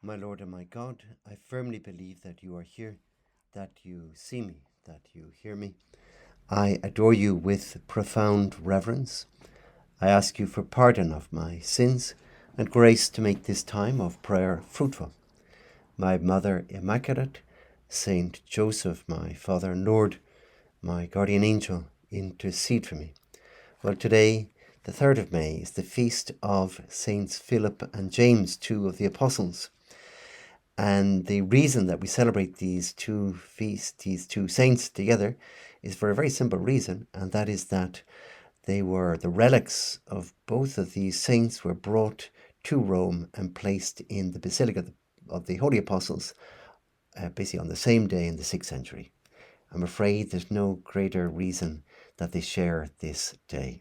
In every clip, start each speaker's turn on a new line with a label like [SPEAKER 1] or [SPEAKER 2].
[SPEAKER 1] My Lord and my God, I firmly believe that you are here, that you see me, that you hear me. I adore you with profound reverence. I ask you for pardon of my sins and grace to make this time of prayer fruitful. My Mother Immaculate, Saint Joseph, my Father and Lord, my guardian angel, intercede for me. Well, today, the 3rd of May, is the feast of Saints Philip and James, two of the Apostles. And the reason that we celebrate these two feasts, these two saints together, is for a very simple reason, and that is that the relics of both of these saints were brought to Rome and placed in the Basilica of the Holy Apostles, basically on the same day in the 6th century. I'm afraid there's no greater reason that they share this day.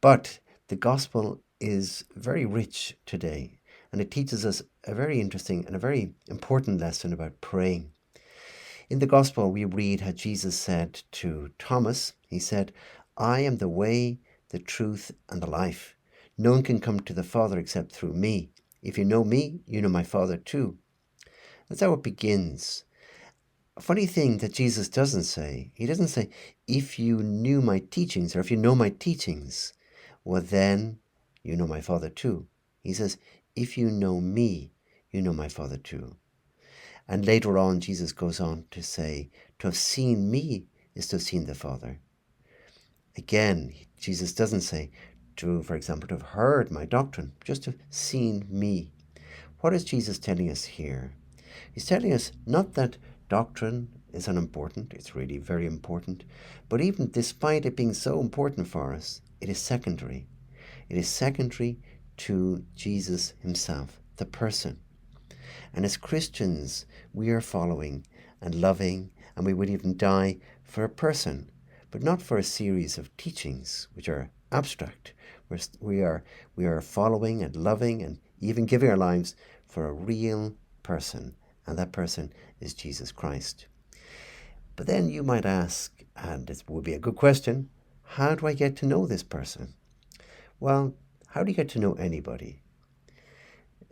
[SPEAKER 1] But the Gospel is very rich today, and it teaches us a very interesting and a very important lesson about praying. In the Gospel, we read how Jesus said to Thomas, he said, "I am the way, the truth, and the life. No one can come to the Father except through me. If you know me, you know my Father too." That's how it begins. A funny thing that Jesus doesn't say, he doesn't say, if you knew my teachings, or if you know my teachings, well then you know my Father too. He says, if you know me, you know my Father too. And later on, Jesus goes on to say, to have seen me is to have seen the Father. Again, Jesus doesn't say, for example, to have heard my doctrine, just to have seen me. What is Jesus telling us here? He's telling us not that doctrine is unimportant, it's really very important, but even despite it being so important for us, it is secondary. It is secondary to Jesus himself, the person. And as Christians, we are following and loving, and we would even die for a person, but not for a series of teachings which are abstract. We are following and loving and even giving our lives for a real person, and that person is Jesus Christ. But then you might ask, and it would be a good question, how do I get to know this person? Well, how do you get to know anybody?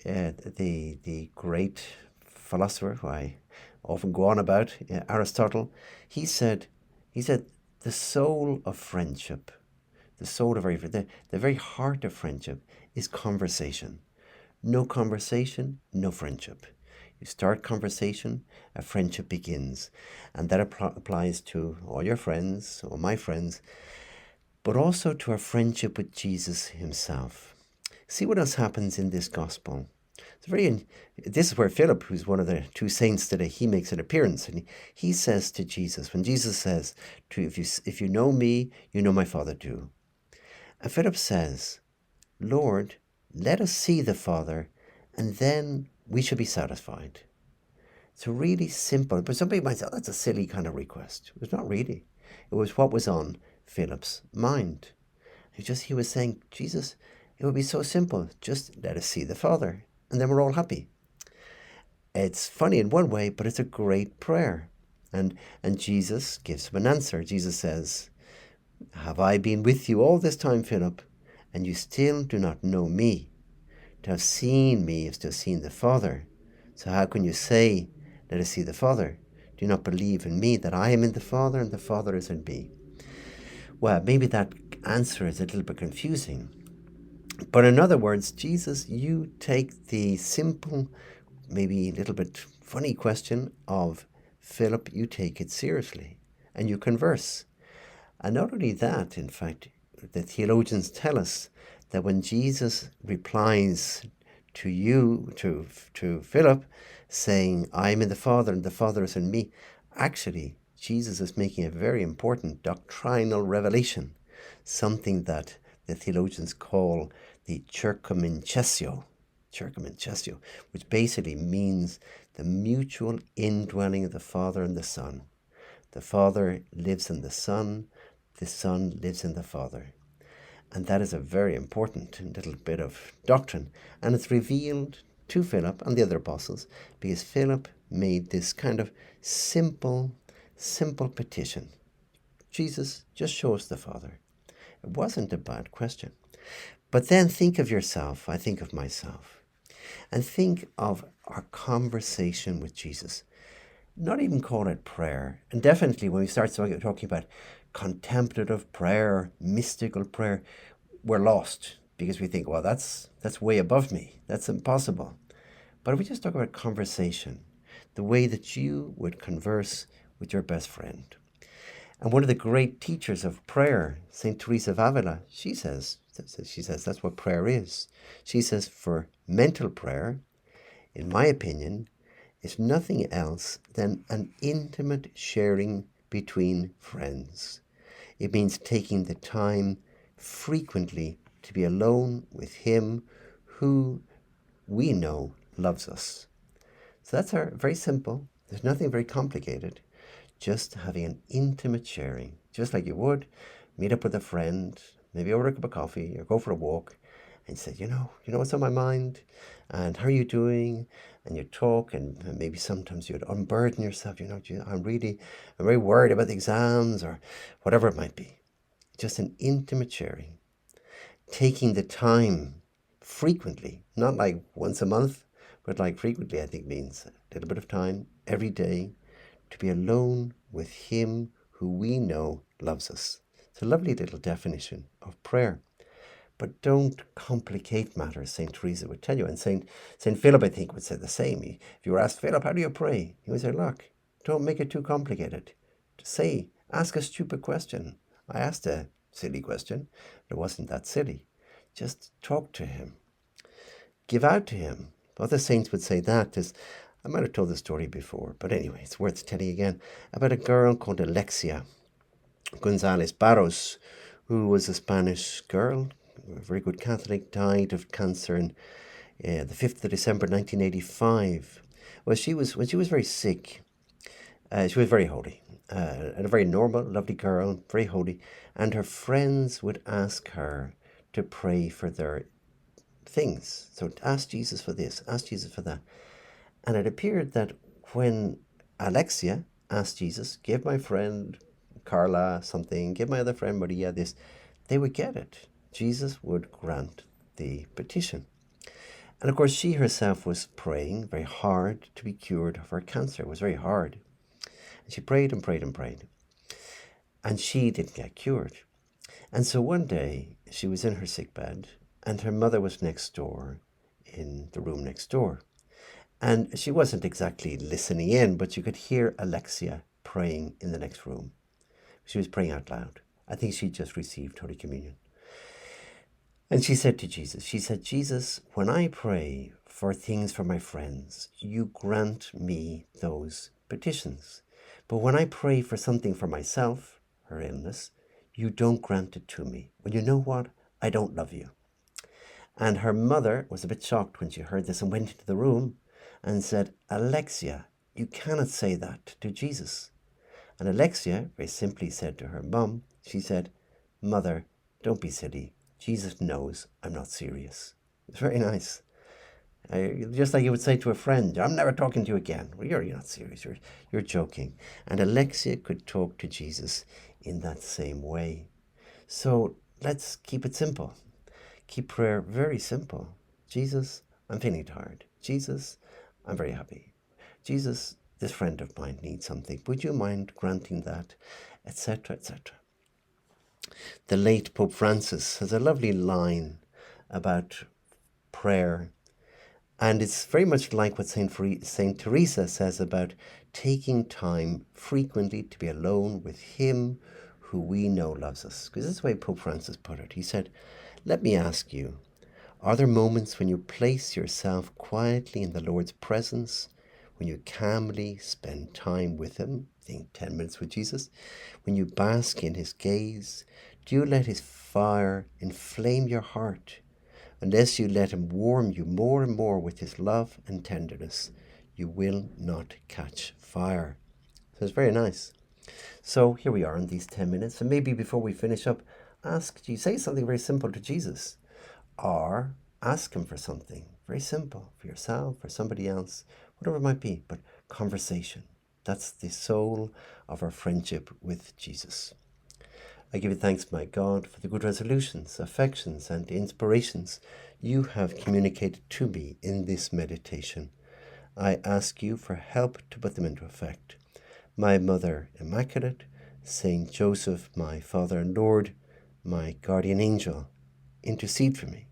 [SPEAKER 1] The great philosopher who I often go on about, Aristotle, he said, the soul of friendship, the very heart of friendship is conversation. No conversation, no friendship. You start conversation, a friendship begins. And that applies to all your friends, or my friends, but also to our friendship with Jesus himself. See what else happens in this gospel. This is where Philip, who's one of the two saints today, he makes an appearance, and he says to Jesus, when Jesus says, if you know me, you know my Father too. And Philip says, Lord, let us see the Father, and then we shall be satisfied. It's really simple, but somebody might say, oh, that's a silly kind of request. It was not really. It was what was on Philip's mind. He was saying, Jesus, it would be so simple. Just let us see the Father, and then we're all happy. It's funny in one way, but it's a great prayer. And Jesus gives him an answer. Jesus says, have I been with you all this time, Philip, and you still do not know me? To have seen me is to have seen the Father. So how can you say, let us see the Father? Do you not believe in me, that I am in the Father and the Father is in me? Well, maybe that answer is a little bit confusing. But in other words, Jesus, you take the simple, maybe a little bit funny question of Philip, you take it seriously and you converse. And not only that, in fact, the theologians tell us that when Jesus replies to Philip, saying, I am in the Father and the Father is in me, actually, Jesus is making a very important doctrinal revelation, something that the theologians call the circumcessio, which basically means the mutual indwelling of the Father and the Son. The Father lives in the Son lives in the Father. And that is a very important little bit of doctrine. And it's revealed to Philip and the other apostles because Philip made this kind of simple petition. Jesus, just show us the Father. It wasn't a bad question. But then think of yourself, I think of myself. And think of our conversation with Jesus. Not even call it prayer. And definitely when we start talking about contemplative prayer, mystical prayer, we're lost because we think, well, that's way above me. That's impossible. But if we just talk about conversation, the way that you would converse with your best friend. And one of the great teachers of prayer, St. Teresa of Avila, she says that's what prayer is. She says for mental prayer, in my opinion, is nothing else than an intimate sharing between friends. It means taking the time frequently to be alone with him who we know loves us. So that's our very simple. There's nothing very complicated. Just having an intimate sharing, just like you would meet up with a friend, maybe over a cup of coffee or go for a walk, and say, you know what's on my mind, and how are you doing? And you talk, and maybe sometimes you'd unburden yourself. I'm very worried about the exams or whatever it might be. Just an intimate sharing, taking the time frequently, not like once a month, but like frequently. I think means a little bit of time every day to be alone with him who we know loves us. It's a lovely little definition of prayer. But don't complicate matters, St. Teresa would tell you. And St. Philip, I think, would say the same. If you were asked, Philip, how do you pray? He would say, look, don't make it too complicated. Ask a stupid question. I asked a silly question. It wasn't that silly. Just talk to him. Give out to him. Other saints would say that. I might have told the story before, but anyway, it's worth telling again, about a girl called Alexia Gonzalez Barros, who was a Spanish girl, a very good Catholic, died of cancer on the 5th of December 1985. Well, when she was very sick, she was very holy, and a very normal, lovely girl, very holy, and her friends would ask her to pray for their things. So ask Jesus for this, ask Jesus for that. And it appeared that when Alexia asked Jesus, give my friend Carla something, give my other friend Maria this, they would get it. Jesus would grant the petition. And of course, she herself was praying very hard to be cured of her cancer. It was very hard. And she prayed and prayed and prayed. And she didn't get cured. And so one day, she was in her sickbed, and her mother was next door, in the room next door. And she wasn't exactly listening in, but you could hear Alexia praying in the next room. She was praying out loud. I think she just received Holy Communion. And she said to Jesus, Jesus, when I pray for things for my friends, you grant me those petitions. But when I pray for something for myself, her illness, you don't grant it to me. Well, you know what? I don't love you. And her mother was a bit shocked when she heard this and went into the room and said, Alexia, you cannot say that to Jesus. And Alexia very simply said to her mum, she said, Mother, don't be silly. Jesus knows I'm not serious. It's very nice. Just like you would say to a friend, I'm never talking to you again. Well, you're not serious. You're joking. And Alexia could talk to Jesus in that same way. So let's keep it simple. Keep prayer very simple. Jesus, I'm feeling tired. Jesus, I'm very happy. Jesus, this friend of mine needs something. Would you mind granting that? Etc., etc. The late Pope Francis has a lovely line about prayer. And it's very much like what Saint Teresa says about taking time frequently to be alone with him who we know loves us. Because that's the way Pope Francis put it. He said, let me ask you, are there moments when you place yourself quietly in the Lord's presence, when you calmly spend time with him, think 10 minutes with Jesus, when you bask in his gaze? Do you let his fire inflame your heart? Unless you let him warm you more and more with his love and tenderness, you will not catch fire. So it's very nice. So here we are in these 10 minutes. And maybe before we finish up, say something very simple to Jesus. Or ask him for something very simple for yourself, for somebody else, whatever it might be. But conversation, that's the soul of our friendship with Jesus. I give you thanks, my God, for the good resolutions, affections, and inspirations you have communicated to me in this meditation. I ask you for help to put them into effect. My Mother Immaculate, Saint Joseph, my Father and Lord, my guardian angel, intercede for me.